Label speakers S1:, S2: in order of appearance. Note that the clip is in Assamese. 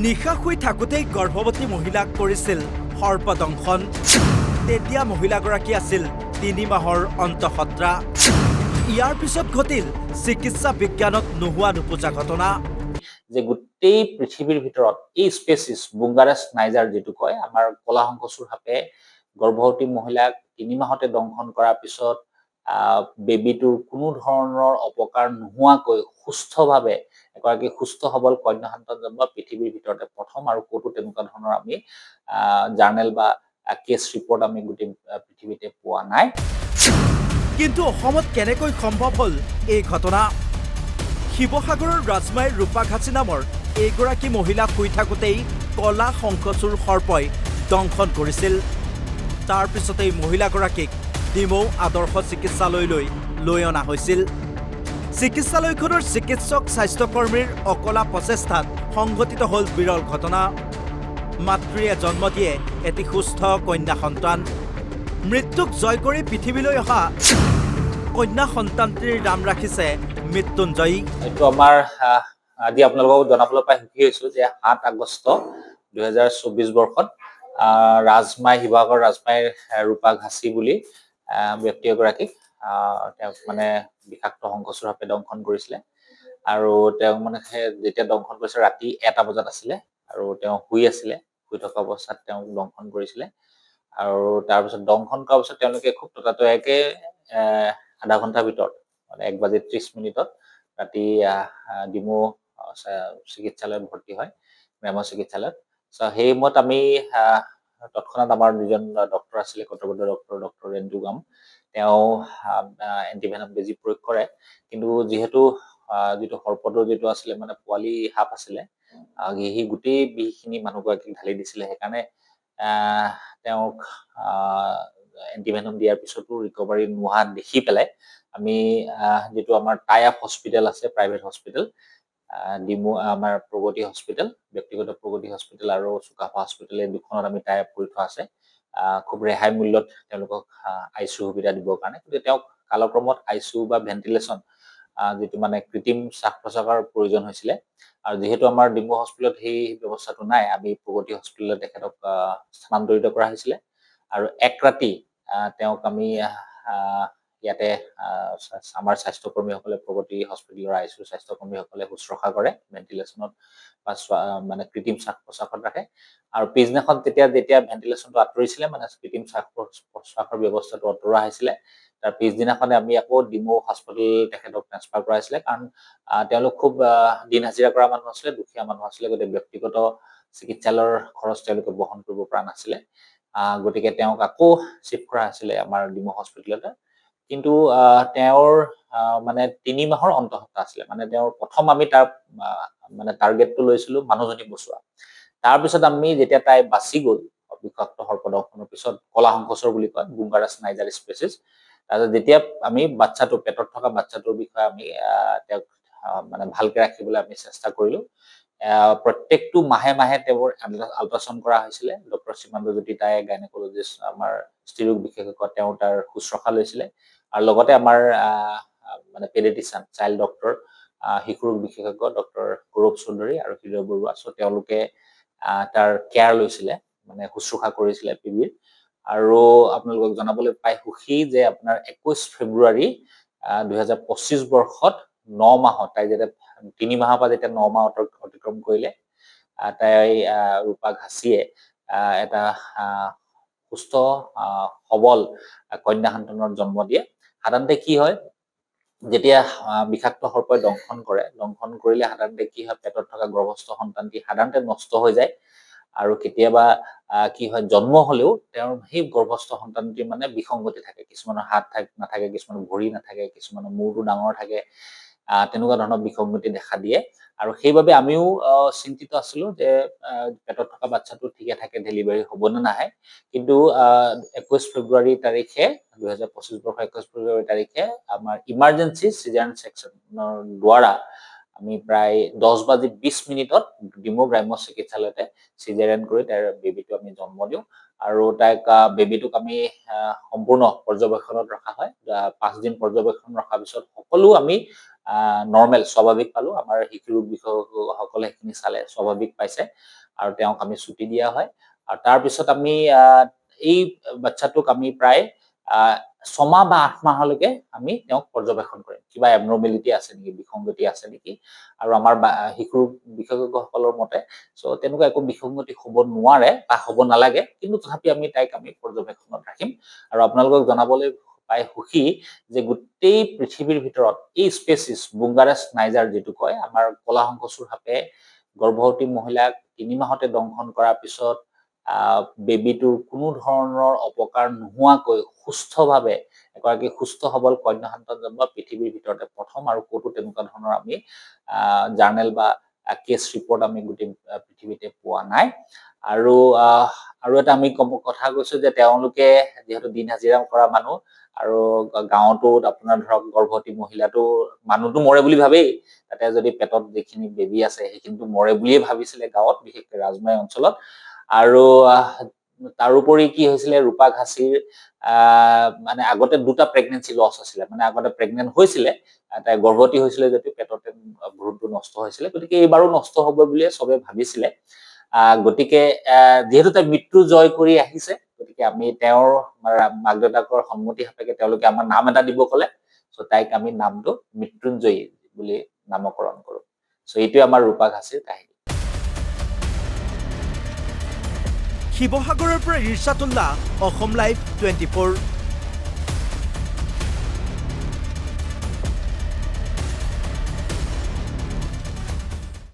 S1: নিশা শুই থাকোঁতেই গৰ্ভৱতী মহিলাক কৰিছিল সৰ্পদংশন। তেতিয়া মহিলাগৰাকী আছিল ৩ মাহৰ অন্তঃসত্ত্বা। ইয়াৰ পিছত ঘটিল চিকিৎসা বিজ্ঞানত নোহোৱা নোপোজা ঘটনা।
S2: যে গোটেই পৃথিৱীৰ ভিতৰত এই স্পেচিছ বুংগাৰাছ নাইজাৰ যিটো কয়, আমাৰ কলা শংকচুৰ সাপে গৰ্ভৱতী মহিলাক ৩ মাহতে দংশন কৰাৰ পিছত বেবীটোৰ কোনো ধৰণৰ অপকাৰ নোহোৱাকৈ সুস্থভাৱে এগৰাকী সুস্থ সবল কন্যা সন্তান জন্ম পৃথিৱীৰ ভিতৰতে প্ৰথম, আৰু ক'তো তেনেকুৱা ধৰণৰ আমি জাৰ্নেল বা কেছ ৰিপৰ্ট আমি গোটেই পৃথিৱীতে পোৱা নাই।
S1: কিন্তু অসমত কেনেকৈ সম্ভৱ হ'ল এই ঘটনা? শিৱসাগৰৰ ৰাজমাইৰ ৰূপাঘাচি নামৰ এইগৰাকী মহিলা শুই থাকোঁতেই কলা শংকচুৰ সৰ্পই দংশন কৰিছিল। তাৰ পিছতেই মহিলাগৰাকীক ডিমৌ আদৰ্শ চিকিৎসালয়লৈ লৈ অনা হৈছিল। চিকিৎসালয়খনৰ চিকিৎসক স্বাস্থ্যকৰ্মীৰ অকলা প্ৰচেষ্টাত সংঘটিত হ'ল বিৰল ঘটনা। মাতৃয়ে জন্ম দিয়ে এটি সুস্থ কন্যা সন্তান। মৃত্যুক জয় কৰি পৃথিৱীলৈ অহা কন্যা সন্তানটিৰ নাম ৰাখিছে মৃত্যুঞ্জয়ী।
S2: এইটো আমাৰ আজি আপোনালোকক জনাবলৈ পাই সুখী হৈছো যে ৭ আগষ্ট ২০২৪ বৰ্ষত ৰাজমাই শিৱসাগৰ ৰাজমাইৰ ৰূপাঘাচি বুলি ব্যক্তি এগৰাকীক তেওঁক মানে বিষাক্ত শংকচুৰ সাপে দংশন কৰিছিলে। আৰু তেওঁক মানে যেতিয়া দংশন কৰিছে ৰাতি ১টা বজাত আছিলে, আৰু তেওঁ শুই থকা অৱস্থাত তেওঁক দংশন কৰিছিলে। আৰু তাৰপিছত দংশন কৰাৰ পিছত তেওঁলোকে খুব ততাতৈয়াকে আধা ঘণ্টাৰ ভিতৰত মানে ১:৩০ ৰাতি ডিমৌ চিকিৎসালয়ত ভৰ্তি হয়, গ্ৰাম্য চিকিৎসালয়ত। সেই সময়ত আমি তৎক্ষণাত আমাৰ যিজন ডক্টৰ আছিলে, কৰ্তব্যৰত ডক্টৰ ৰেঞ্জুগাম, তেওঁ এণ্টিভেনম বেজী প্ৰয়োগ কৰে। কিন্তু যিহেতু যিটো সৰ্পটো যিটো আছিলে মানে পোৱালি সাপ আছিলে, সেই গোটেই বিষখিনি মানুহগৰাকীক ঢালি দিছিলে। সেইকাৰণে তেওঁক এণ্টিভেনম দিয়াৰ পিছতো ৰিকভাৰী নোহোৱা দেখি পেলাই আমি যিটো আমাৰ টাই আপ হস্পিটেল আছে, প্ৰাইভেট হস্পিটেল, ডিমৌ আমাৰ প্ৰগতি হস্পিটেল, ব্যক্তিগত প্ৰগতি হস্পিটেল আৰু চুকাফা হস্পিটেল, এই দুখনত আমি টাই আপ কৰি থোৱা আছে খুব ৰেহাই মূল্যত তেওঁলোকক আইচিইউ সুবিধা দিবৰ কাৰণে। কিন্তু তেওঁক কালক্ৰমত আইচিইউ বা ভেণ্টিলেশ্যন যিটো মানে কৃত্ৰিম শ্বাস প্ৰশ্বাসৰ প্ৰয়োজন হৈছিলে। আৰু যিহেতু আমাৰ ডিমৌ হস্পিটেলত সেই ব্যৱস্থাটো নাই, আমি প্ৰগতি হস্পিটেলত তেখেতক স্থানান্তৰিত কৰা হৈছিলে। আৰু এক ৰাতি তেওঁক আমি ইয়াতে আমাৰ স্বাস্থ্যকৰ্মীসকলে, প্ৰগতি হস্পিটেলৰ আইচিইউ স্বাস্থ্যকৰ্মীসকলে শুশ্ৰূষা কৰে, ভেণ্টিলেশ্যনত বা মানে কৃত্ৰিম শ্বাস প্ৰশ্বাসত ৰাখে। আৰু পিছদিনাখন যেতিয়া ভেণ্টিলেশ্যনটো আঁতৰিছিলে, মানে কৃত্ৰিম শ্বাস প্ৰশ্বাসৰ ব্যৱস্থাটো আঁতৰোৱা হৈছিলে, তাৰ পিছদিনাখনে আমি আকৌ ডিমৌ হস্পিটেল তেখেতক ট্ৰেন্সফাৰ কৰাইছিলে। কাৰণ তেওঁলোক খুব দিন হাজিৰা কৰা মানুহ আছিলে, দুখীয়া মানুহ আছিলে, গতিকে ব্যক্তিগত চিকিৎসালয়ৰ খৰচ তেওঁলোকে বহন কৰিব পৰা নাছিলে। গতিকে তেওঁক আকৌ শ্বিফ্ট কৰা হৈছিলে আমাৰ ডিমৌ হস্পিটেলতে। কিন্তু তেওঁৰ মানে ৩ মাহৰ অন্তঃসত্ত্বা আছিলে। মানে তেওঁৰ প্ৰথম আমি তাৰ মানে টাৰ্গেটটো লৈছিলো মানুহজনী বচোৱা। তাৰপিছত আমি যেতিয়া তাই বাচি গ'ল বিষাক্ত সৰ্পদংশনৰ পিছত, কলা শংকচুৰ বুলি কয়, বুংগাৰাছ নাইজাৰ স্পেচিছ। তাৰপিছত যেতিয়া আমি বাচ্চাটো, পেটত থকা বাচ্চাটোৰ বিষয়ে আমি তেওঁক মানে ভালকে ৰাখিবলৈ আমি চেষ্টা কৰিলো। প্ৰত্যেকটো মাহে মাহে তেওঁৰ আল্ট্ৰাচাউণ্ড কৰা হৈছিলে। ডক্টৰ সীমান্ত জ্যোতি টাই, গাইনকলজিষ্ট, আমাৰ স্ত্ৰীৰোগ বিশেষজ্ঞ, তেওঁ তাৰ শুশ্ৰূষা লৈছিলে। আৰু লগতে আমাৰ মানে পেডিয়াট্ৰিচিয়ান, চাইল্ড ডক্টৰ, শিশু ৰোগ বিশেষজ্ঞ ডক্টৰ গৌৰৱ চৌধুৰী আৰু হৃদয় বৰুৱা, তেওঁলোকে তাৰ কেয়াৰ লৈছিলে, মানে শুশ্ৰূষা কৰিছিলে পিবিৰ। আৰু আপোনালোকক জনাবলৈ পাই সুখী যে আপোনাৰ ২১ ফেব্ৰুৱাৰী ২০২৫ বৰ্ষত ৯ মাহত, তাই যেতিয়া ৩ মাহৰ পৰা যেতিয়া ৯ মাহ অতিক্ৰম কৰিলে, তাই ৰূপাঘাচিয়ে এটা সুস্থ সবল কন্যা সন্তানৰ জন্ম দিয়ে। সাধাৰণতে কি হয়, যেতিয়া বিষাক্ত সৰ্পই দংশন কৰিলে সাধাৰণতে কি হয়, পেটত থকা গৰ্ভস্থ সন্তানটি সাধাৰণতে নষ্ট হৈ যায়। আৰু কেতিয়াবা কি হয়, জন্ম হলেও তেওঁৰ সেই গৰ্ভস্থ সন্তানটি মানে বিসংগতি থাকে। কিছুমানৰ হাত নাথাকে, কিছুমানৰ ভৰি নাথাকে, কিছুমানৰ মূৰটো ডাঙৰ থাকে, তেনেকুৱা ধৰণৰ বিসংগতি দেখা দিয়ে। আৰু সেইবাবে আমিও চিন্তিত আছিলো যে পেটত থকা বাচ্চাটো ঠিকে থাকে ডেলিভাৰী হ'ব নে নাহে। কিন্তু ২১ ফেব্ৰুৱাৰী তাৰিখে ২০২৫ বৰ্ষৰ ২১ ফেব্ৰুৱাৰী তাৰিখে আমাৰ ইমাৰ্জেঞ্চি চিজাৰিয়ান ছেকচনৰ দ্বাৰা আমি প্ৰায় ১০:২০ ডিমৌ গ্ৰাম্য চিকিৎসালয়তে চিজাৰিয়ান কৰি তাইৰ বেবীটো আমি জন্ম দিওঁ। আৰু বেবীটোক আমি সম্পূৰ্ণ পৰ্যবেক্ষণত ৰখা হয়। ৫ দিন পৰ্যবেক্ষণ ৰখাৰ পিছত সকলো আমি নৰ্মেল স্বাভাৱিক পালো আমাৰ শিশু ৰোগ বিশেষজ্ঞসকলে সেইখিনি চালে স্বাভাৱিক পাইছে আৰু তেওঁক আমি ছুটি দিয়া হয় আৰু তাৰ পিছত আমি এই বাচ্চাটোক আমি প্ৰায় 6 মাহ বা 8 মাহলৈকে আমি তেওঁক পৰ্যবেক্ষণ কৰিম কিবা এবনৰ্মেলিটি আছে নেকি বিসংগতি আছে নেকি আৰু আমাৰ শিশু বিশেষজ্ঞসকলৰ মতে সো তেনেকুৱা একো বিসংগতি হ'ব নোৱাৰে বা হ'ব নালাগে কিন্তু তথাপি আমি তাইক আমি পৰ্যবেক্ষণত ৰাখিম আৰু আপোনালোকক জনাবলৈ পাই সুখী যে গোটেই পৃথিৱীৰ ভিতৰত এই স্পেচিছ বুংগাৰাছ নাইজাৰ যেটো কয় আমাৰ কলা শংকচুৰ সাপে গৰ্ভৱতী মহিলাক 3 মাহতে দংশন কৰাৰ পিছত বেবিটোৰ কোনো ধৰণৰ অপকাৰ নোহোৱাকৈ সুস্থভাৱে এগৰাকী সুস্থ সবল কন্যা সন্তান জন্ম পৃথিৱীৰ ভিতৰতে প্ৰথম আৰু কোটো তেনেকুৱা ধৰণৰ আমি জাৰ্নেল বা কেছ ৰিপৰ্ট আমি গোটেই পৃথিৱীতে পোৱা নাই আৰু এটা আমি কথা কৈছো যে তেওঁলোকে যেহেতু দিন হাজিৰা কৰা মানুহ আৰু গাঁৱতো আপোনাৰ ধৰক গৰ্ভৱতী মহিলাটো মানুহটো মৰে বুলি ভাবেই তাতে যদি পেটত যিখিনি বেবি আছে সেইখিনিটো মৰে বুলিয়ে ভাবিছিলে গাঁৱত বিশেষকৈ ৰাজমাই অঞ্চলত আৰু তাৰোপৰি কি হৈছিলে ৰূপা ঘাসিৰ মানে আগতে দুটা প্ৰেগনেন্সি লছ আছিল মানে আগতে প্ৰেগনেন্ট হৈছিলে তাই গৰ্ভৱতী হৈছিলে যদি পেটতে ভ্ৰূণটো নষ্ট হৈছিলে গতিকে এইবাৰো নষ্ট হ'ব বুলিয়ে সবে ভাবিছিলে গতিকে যেহেতু তাই মৃত্যু জয় কৰি আহিছে গতিকে আমি তেওঁৰ মাক দেউতাকৰ সন্মতি সাপেক্ষে তেওঁলোকে আমাৰ নাম এটা দিব ক'লে সো তাইক আমি নামটো মৃত্যুঞ্জয়ী বুলি নামকৰণ কৰো সো এইটোৱে আমাৰ ৰূপা ঘাসিৰ কাহিনী
S1: শিৱসাগৰৰ পৰা ইৰছাতুল্লাহ অসম লাইভ 24